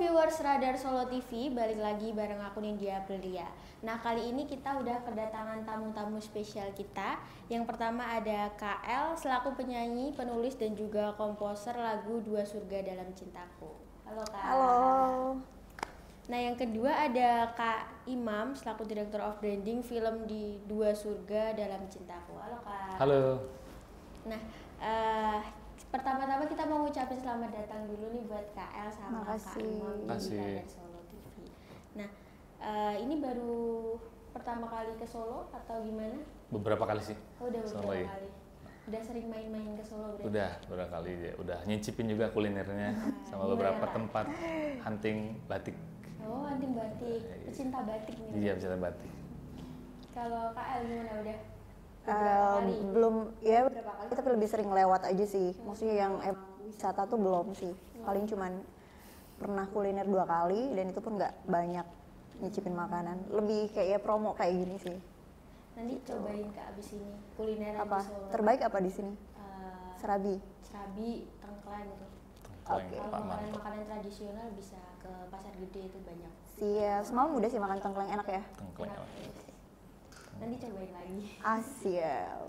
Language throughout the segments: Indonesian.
viewers Radar Solo TV, balik lagi bareng aku Nindya Aprilia. Nah, kali ini kita udah kedatangan tamu-tamu spesial kita. Yang pertama ada KL selaku penyanyi, penulis dan juga komposer lagu Dua Surga Dalam Cintaku. Halo Kak. Halo. Nah, yang kedua ada Kak Imam selaku Director of Branding film di Dua Surga Dalam Cintaku. Halo Kak. Halo. Nah, pertama-tama kita mau ngucapin selamat datang dulu nih buat KL sama Kak Imam di Radar Solo TV. Nah, ini baru pertama kali ke Solo atau gimana? Beberapa kali sih. Oh, udah beberapa kali. Udah sering main-main ke Solo berarti? Udah beberapa kali ya. Udah nyicipin juga kulinernya sama beberapa tempat hunting batik. Oh, hunting batik. Pecinta batik nih. Iya, pecinta batik. Kalau KL gimana udah? Belum ya beberapa kali tapi lebih sering lewat aja sih. Maksudnya yang wisata tuh belum sih. Paling cuman pernah kuliner 2 kali dan itu pun nggak banyak nyicipin makanan. Lebih kayak promo kayak gini sih. Nanti gitu. Cobain Kak abis ini kuliner apa? Di Solo. Terbaik apa di sini? Serabi. Serabi, tengkleng gitu. Oke. Kalau makanan tradisional bisa ke Pasar Gede itu banyak. Siap. Semalam udah sih makan tengkleng enak ya? Tengkleng. Nanti cobain lagi. Siap.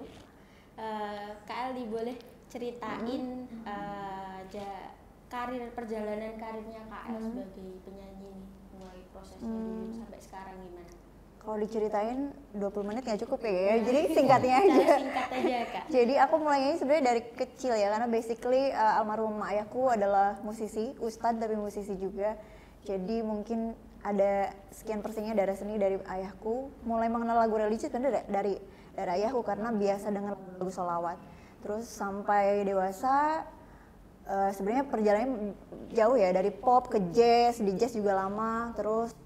Kak Aldi boleh ceritain perjalanan karirnya Kak El sebagai penyanyi nih, mulai prosesnya dulu sampai sekarang gimana? Kalau diceritain 20 menit nggak cukup ya, jadi singkatnya aja. Singkat aja Kak. Jadi aku mulainya sebenarnya dari kecil ya, karena basically almarhum ayahku adalah musisi, ustadz tapi musisi juga. Jadi mungkin ada sekian persennya darah seni dari ayahku. Mulai mengenal lagu religi sebenarnya dari ayahku karena biasa dengar lagu sholawat. Terus sampai dewasa sebenarnya perjalanannya jauh ya, dari pop ke jazz, di jazz juga lama. Terus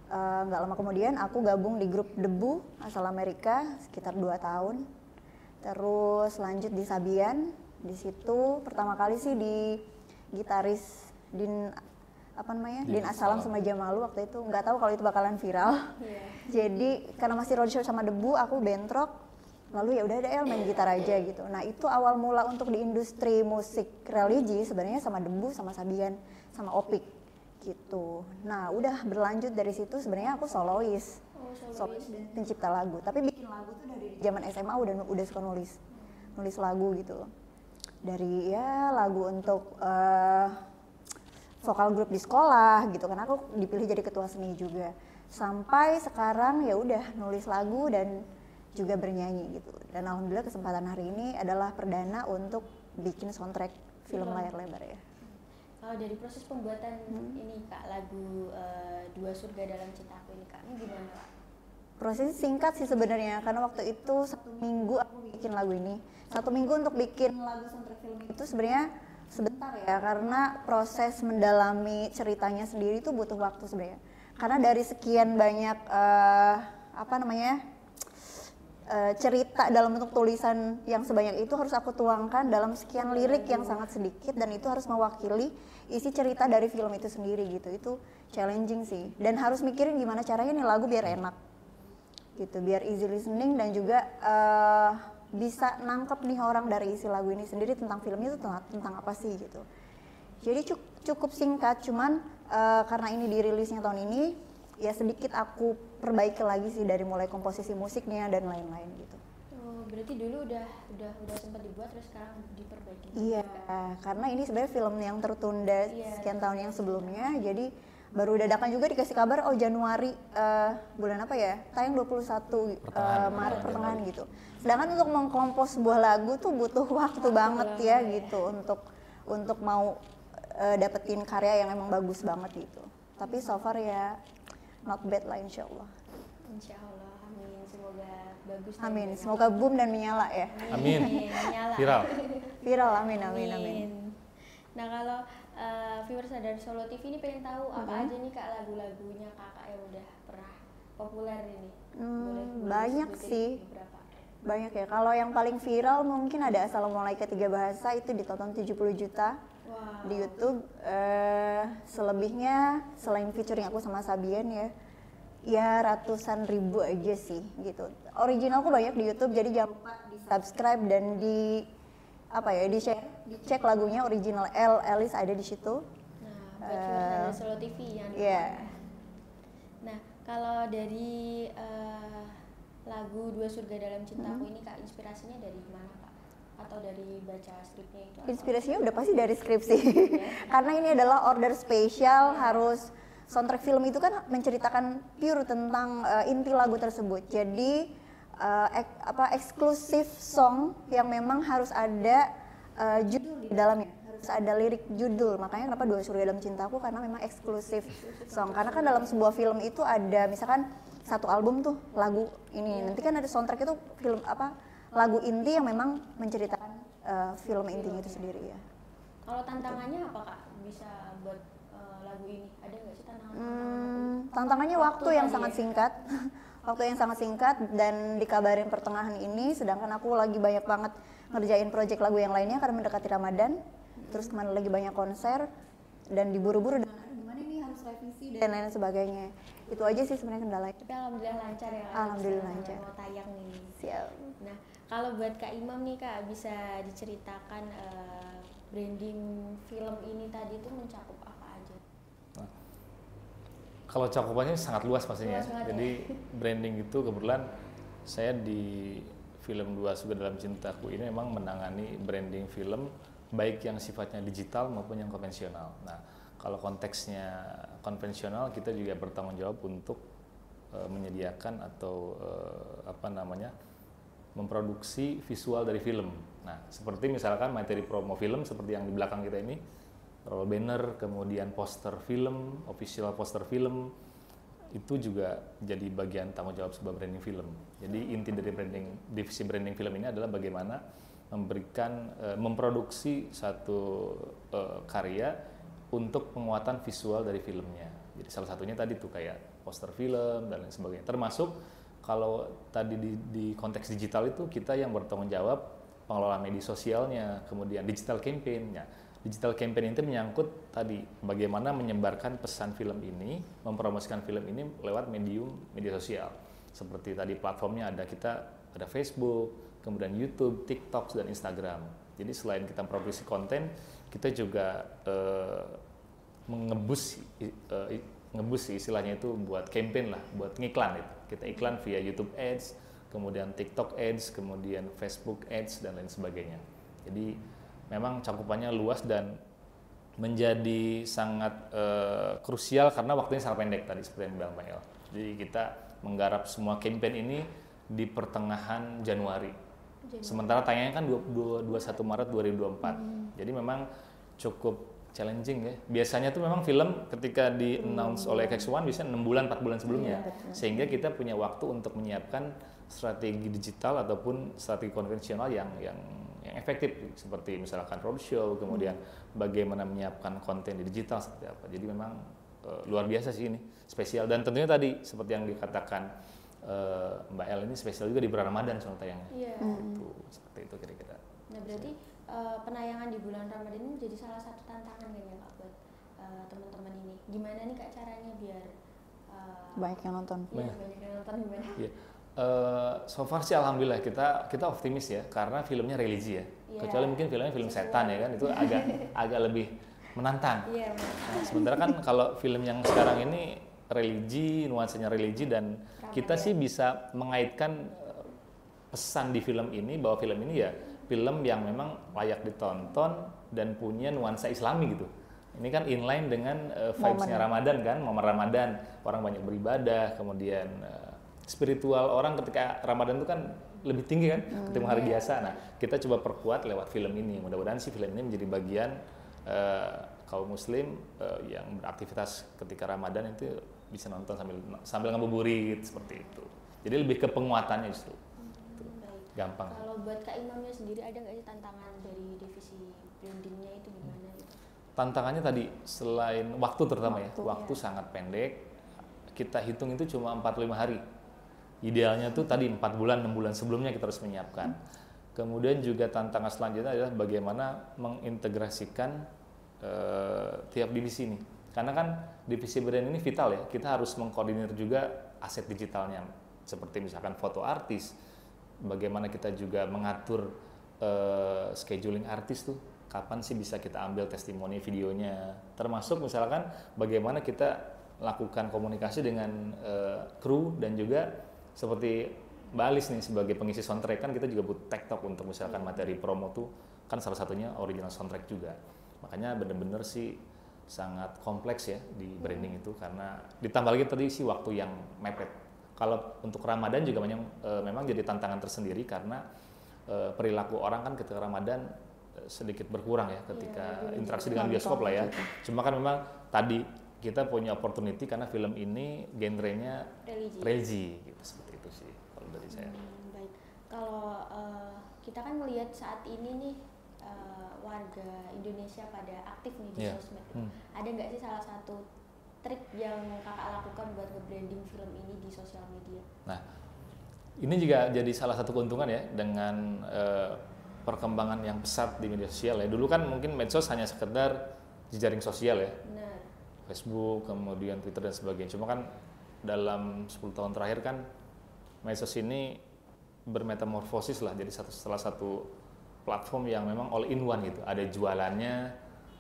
nggak lama kemudian aku gabung di grup Debu asal Amerika sekitar 2 tahun. Terus lanjut di Sabian. Di situ pertama kali sih di gitaris Din Assalam sama Jamalu waktu itu, nggak tahu kalau itu bakalan viral. Jadi karena masih roadshow sama Debu, aku bentrok, lalu ya udah ada main gitar aja gitu. Nah itu awal mula untuk di industri musik religi sebenarnya sama Debu, sama Sabian, sama Opik gitu. Nah udah berlanjut dari situ sebenarnya aku solois, dan pencipta lagu. Tapi bikin lagu tuh dari zaman SMA udah suka nulis lagu gitu. Dari ya lagu untuk vokal grup di sekolah gitu, karena aku dipilih jadi ketua seni juga. Sampai sekarang ya udah nulis lagu dan juga bernyanyi gitu. Dan alhamdulillah kesempatan hari ini adalah perdana untuk bikin soundtrack film layar lebar ya. Kalau dari proses pembuatan ini Kak, lagu Dua Surga Dalam Cintaku ini Kak, ini gimana Kak? Prosesnya singkat sih sebenarnya, karena waktu itu 1 minggu aku bikin lagu ini. 1 minggu untuk bikin lagu soundtrack film itu sebenarnya sebentar ya, karena proses mendalami ceritanya sendiri itu butuh waktu sebenarnya. Karena dari sekian banyak cerita dalam bentuk tulisan yang sebanyak itu harus aku tuangkan dalam sekian lirik yang sangat sedikit, dan itu harus mewakili isi cerita dari film itu sendiri gitu. Itu challenging sih, dan harus mikirin gimana caranya nih lagu biar enak gitu, biar easy listening dan juga bisa nangkep nih orang dari isi lagu ini sendiri tentang filmnya itu tentang apa sih gitu. Jadi cukup singkat, cuman karena ini dirilisnya tahun ini, ya sedikit aku perbaiki lagi sih dari mulai komposisi musiknya dan lain-lain gitu. Oh, berarti dulu udah sempat dibuat terus sekarang diperbaiki. Iya, karena ini sebenarnya film yang tertunda sekian tahun yang sebelumnya, jadi baru dadakan juga dikasih kabar Januari bulan apa ya, tayang 21 Maret pertengahan gitu. Sedangkan untuk mengkompos sebuah lagu tuh butuh waktu banget ya gitu, untuk mau dapetin karya yang emang bagus banget gitu. Tapi so far ya not bad lah, insyaallah. Insyaallah, amin. Semoga bagus. Amin, semoga boom dan menyala ya. Amin. Menyala. Viral, amin. Nah kalau viewers Radar Solo TV ini pengen tahu apa aja nih Kak lagu-lagunya Kakak yang udah pernah populer ini? Boleh banyak sih. Beberapa. Banyak ya. Kalau yang paling viral mungkin ada Assalamualaikum 3 Bahasa, itu ditonton 70 juta di YouTube. Selebihnya selain featuring aku sama Sabian ya ratusan ribu aja sih gitu. Originalku banyak di YouTube, jadi jangan lupa di subscribe dan di share, dicek lagunya original Elis ada di situ. Nah, Buat Solo TV yang di Iya. Nah, kalau dari lagu Dua Surga Dalam Cintaku ini Kak, inspirasinya dari mana Kak? Atau dari baca skripnya itu? Inspirasinya udah pasti dari skripsi. Karena ini adalah order spesial, harus soundtrack film itu kan menceritakan pure tentang inti lagu tersebut. Jadi eksklusif song yang memang harus ada judul di dalamnya, harus ada lirik judul. Makanya kenapa Dua Surga Dalam Cintaku, karena memang eksklusif song. Karena kan dalam sebuah film itu ada misalkan satu album tuh lagu ini, nanti kan ada soundtrack itu film lagu inti yang memang menceritakan film intinya itu sendiri ya. Kalau tantangannya apa Kak? Bisa buat lagu ini, ada nggak sih tantangan? Tantangannya waktu yang sangat singkat. Waktu yang sangat singkat dan dikabarin pertengahan ini, sedangkan aku lagi banyak banget ngerjain project lagu yang lainnya karena mendekati Ramadan. Terus kemana lagi banyak konser dan diburu-buru dengan gimana nih harus revisi dan lain sebagainya. Itu aja sih sebenarnya kendalanya. Tapi alhamdulillah lancar ya Kak. Alhamdulillah Bisa lancar. Mau tayang nih. Siap. Nah, kalau buat Kak Imam nih Kak, bisa diceritakan branding film ini tadi itu mencakup apa aja? Kalau cakupannya sangat luas pastinya. Luas banget Jadi branding itu kebetulan saya di film Dua Surga Dalam Cintaku ini memang menangani branding film baik yang sifatnya digital maupun yang konvensional. Nah, kalau konteksnya konvensional kita juga bertanggung jawab untuk menyediakan atau memproduksi visual dari film. Nah, seperti misalkan materi promo film seperti yang di belakang kita ini, roll banner, kemudian poster film, official poster film, itu juga jadi bagian tanggung jawab sebuah branding film. Jadi inti dari divisi branding film ini adalah bagaimana memberikan, memproduksi satu karya untuk penguatan visual dari filmnya. Jadi salah satunya tadi tuh kayak poster film dan lain sebagainya. Termasuk kalau tadi di konteks digital itu kita yang bertanggung jawab pengelola media sosialnya, kemudian digital campaign-nya. Digital campaign itu menyangkut tadi bagaimana menyebarkan pesan film ini, mempromosikan film ini lewat media sosial. Seperti tadi platformnya ada Facebook, kemudian YouTube, TikTok dan Instagram. Jadi selain kita produksi konten, kita juga ngebus istilahnya itu buat campaign lah, buat ngiklan itu. Kita iklan via YouTube Ads, kemudian TikTok Ads, kemudian Facebook Ads dan lain sebagainya. Jadi memang cakupannya luas dan menjadi sangat krusial karena waktunya sangat pendek tadi seperti yang bilang Mbak El. Jadi kita menggarap semua campaign ini di pertengahan Januari. Sementara tayangnya kan 21 Maret 2024. Jadi memang cukup challenging ya. Biasanya tuh memang film ketika di-announce oleh KX1 bisa 6 bulan, 4 bulan sebelumnya. Sehingga kita punya waktu untuk menyiapkan strategi digital ataupun strategi konvensional yang efektif, seperti misalkan roadshow, kemudian bagaimana menyiapkan konten di digital seperti apa. Jadi memang luar biasa sih ini, spesial. Dan tentunya tadi seperti yang dikatakan Mbak El, ini spesial juga di bulan Ramadan soal tayangnya. Iya. Seperti itu kira-kira. Nah, berarti penayangan di bulan Ramadan ini menjadi salah satu tantangan kayaknya Kak buat teman-teman ini. Gimana nih Kak caranya biar Banyak yang nonton. banyak yang nonton gimana? Iya. So far sih alhamdulillah kita optimis ya, karena filmnya religi ya. Kecuali mungkin filmnya film setan ya kan, itu agak lebih menantang. Iya. Nah, sementara kan kalau film yang sekarang ini religi, nuansanya religi, dan kita sih bisa mengaitkan pesan di film ini bahwa film ini ya film yang memang layak ditonton dan punya nuansa Islami gitu. Ini kan inline dengan vibes-nya Ramadan kan, momen Ramadan, orang banyak beribadah, kemudian spiritual orang ketika Ramadan itu kan lebih tinggi kan ketimbang hari biasa. Nah, kita coba perkuat lewat film ini. Mudah-mudahan sih film ini menjadi bagian kaum muslim yang beraktivitas ketika Ramadan itu bisa nonton sambil ngabuburit seperti itu. Jadi lebih ke penguatannya justru. Gampang. Kalau buat Kak Imamnya sendiri ada nggak sih tantangan dari divisi brandingnya itu gimana gitu? Tantangannya tadi selain waktu terutama waktu sangat pendek. Kita hitung itu cuma 45 hari. Idealnya tuh tadi 4 bulan, 6 bulan sebelumnya kita harus menyiapkan. Kemudian juga tantangan selanjutnya adalah bagaimana mengintegrasikan tiap divisi ini. Karena kan divisi brand ini vital ya, kita harus mengkoordinir juga aset digitalnya. Seperti misalkan foto artis, bagaimana kita juga mengatur scheduling artis tuh. kapan sih bisa kita ambil testimoni videonya, termasuk misalkan bagaimana kita lakukan komunikasi dengan kru, dan juga seperti Mbak Alis nih sebagai pengisi soundtrack kan kita juga butuh TikTok untuk misalkan materi promo tuh kan salah satunya original soundtrack juga. Makanya bener-bener sih sangat kompleks ya di branding itu, karena ditambah lagi tadi sih waktu yang mepet. Kalau untuk Ramadan juga memang jadi tantangan tersendiri karena perilaku orang kan ketika Ramadan sedikit berkurang ya ketika interaksi dengan bioskop lah ya. Cuma kan memang tadi kita punya opportunity karena film ini genrenya religi gitu, seperti itu sih kalau dari saya. Baik, kalau kita kan melihat saat ini nih warga Indonesia pada aktif nih di sosmed. Ada nggak sih salah satu trik yang kakak lakukan buat nge-branding film ini di sosial media? Nah, ini juga jadi salah satu keuntungan ya dengan perkembangan yang pesat di media sosial ya. Dulu kan mungkin medsos hanya sekedar jejaring sosial ya. Benar. Facebook, kemudian Twitter dan sebagainya. Cuma kan dalam 10 tahun terakhir kan medsos ini bermetamorfosis lah, jadi salah satu platform yang memang all in one gitu. Ada jualannya,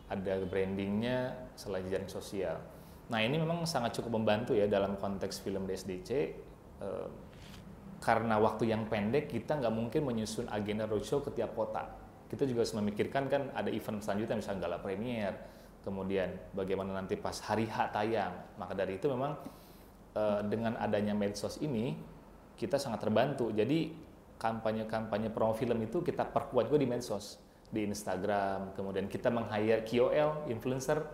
ada brandingnya, selain jejaring sosial. Nah ini memang sangat cukup membantu ya dalam konteks film DSDC. Karena waktu yang pendek kita nggak mungkin menyusun agenda roadshow ke tiap kota. Kita juga harus memikirkan kan ada event selanjutnya misalnya gala premier, kemudian bagaimana nanti pas hari H tayang. Maka dari itu memang dengan adanya medsos ini kita sangat terbantu. Jadi kampanye-kampanye promo film itu kita perkuat juga di medsos, di Instagram, kemudian kita meng-hire KOL, influencer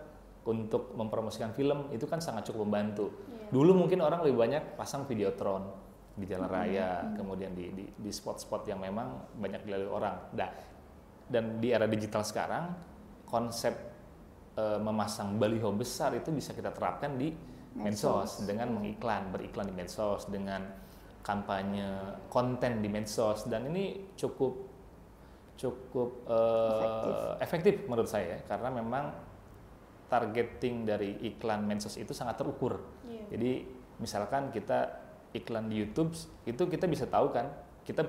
untuk mempromosikan film, itu kan sangat cukup membantu. Dulu mungkin orang lebih banyak pasang videotron di jalan raya, kemudian di spot-spot yang memang banyak dilalui orang. Nah, dan di era digital sekarang konsep memasang baliho besar itu bisa kita terapkan di medsos dengan beriklan di medsos, dengan kampanye konten di medsos, dan ini cukup efektif menurut saya karena memang targeting dari iklan medsos itu sangat terukur. Jadi misalkan kita iklan di YouTube itu kita bisa tahu kan, kita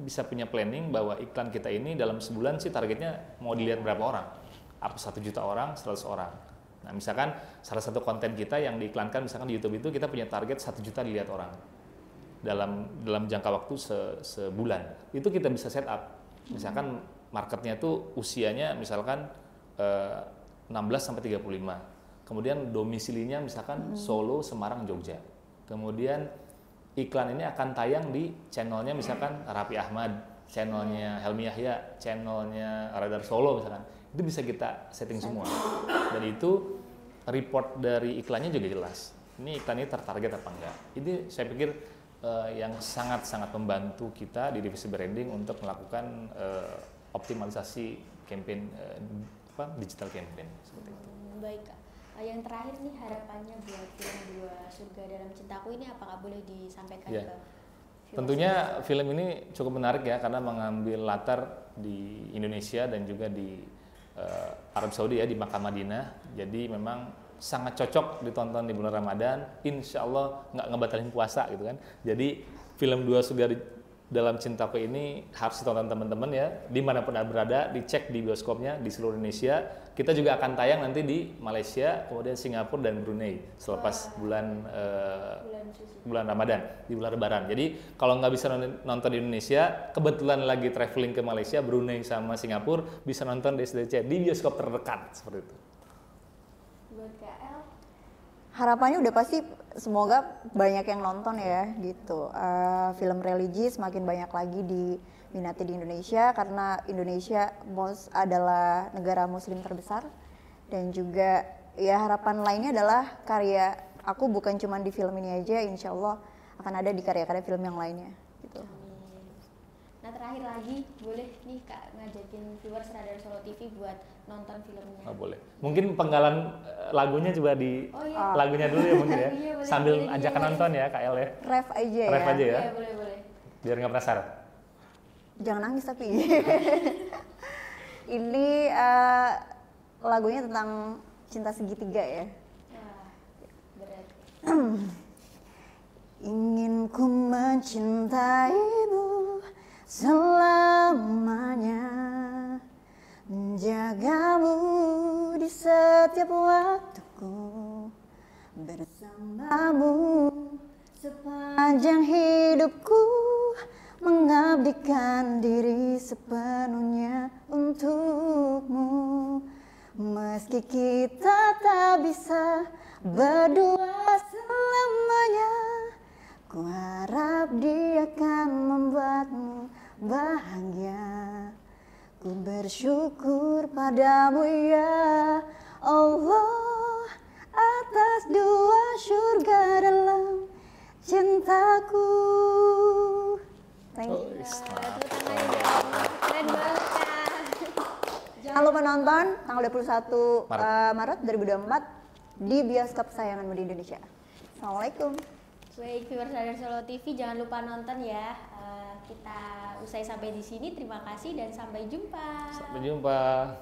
bisa punya planning bahwa iklan kita ini dalam sebulan sih targetnya mau dilihat berapa orang, apa 1 juta orang, 100 orang. Nah misalkan salah satu konten kita yang diiklankan misalkan di YouTube itu kita punya target 1 juta dilihat orang dalam jangka waktu sebulan. Itu kita bisa set up. Misalkan marketnya tuh usianya misalkan 16 sampai 35. Kemudian domisilinya misalkan Solo, Semarang, Jogja. Kemudian iklan ini akan tayang di channelnya misalkan Raffi Ahmad, channelnya Helmi Yahya, channelnya Radar Solo misalkan. Itu bisa kita setting semua. Dan itu report dari iklannya juga jelas. Ini iklan ini tertarget apa enggak. Ini saya pikir yang sangat-sangat membantu kita di divisi branding untuk melakukan optimalisasi campaign digital campaign seperti itu. Baik Kak. Yang terakhir nih harapannya buat film Dua Surga Dalam Cintaku ini apakah boleh disampaikan ke tentunya film ini cukup menarik ya karena mengambil latar di Indonesia dan juga di Arab Saudi ya, di Makkah Madinah. Jadi memang sangat cocok ditonton di bulan Ramadan. Insya Allah nggak ngebatalin puasa gitu kan. Jadi film Dua Surga Dalam Cintaku ini harus ditonton teman-teman ya, dimanapun berada, dicek di bioskopnya di seluruh Indonesia. Kita juga akan tayang nanti di Malaysia, kemudian Singapura dan Brunei selepas bulan Ramadan, di bulan Lebaran. Jadi kalau nggak bisa nonton di Indonesia, kebetulan lagi traveling ke Malaysia, Brunei sama Singapura, bisa nonton di SDC di bioskop terdekat seperti itu. Buat KL? Harapannya udah pasti semoga banyak yang nonton ya gitu. Film religi semakin banyak lagi diminati di Indonesia karena Indonesia adalah negara muslim terbesar, dan juga ya harapan lainnya adalah karya aku bukan cuma di film ini aja, insya Allah akan ada di karya-karya film yang lainnya gitu. Nah terakhir lagi boleh nih Kak ngajakin viewers Radar Solo TV buat nonton filmnya. Oh, boleh. Mungkin penggalan lagunya coba di lagunya dulu ya mungkin ya. Iya, sambil ajakan nonton ya KL ya. Ref aja ya. Ref aja ya. Iya boleh. Biar nggak penasaran. Jangan nangis tapi. Ini lagunya tentang cinta segitiga ya. Berat. Ingin ku mencintaimu selamanya, menjagamu di setiap waktuku, bersamamu sepanjang hidupku, mengabdikan diri sepenuhnya untukmu. Meski kita tak bisa berdua selamanya, ku harap dia akan membuatmu bahagia. Ku bersyukur padamu ya Allah, atas dua surga dalam cintaku. Thank you. Tepuk tangan dong. Keren banget Kak. Jangan lupa nonton tanggal 21 Maret 2024 di bioskop sayanganmu di Indonesia. Assalamualaikum. Baik, viewers Radar Solo TV, jangan lupa nonton ya. Kita usai sampai di sini. Terima kasih dan sampai jumpa. Sampai jumpa.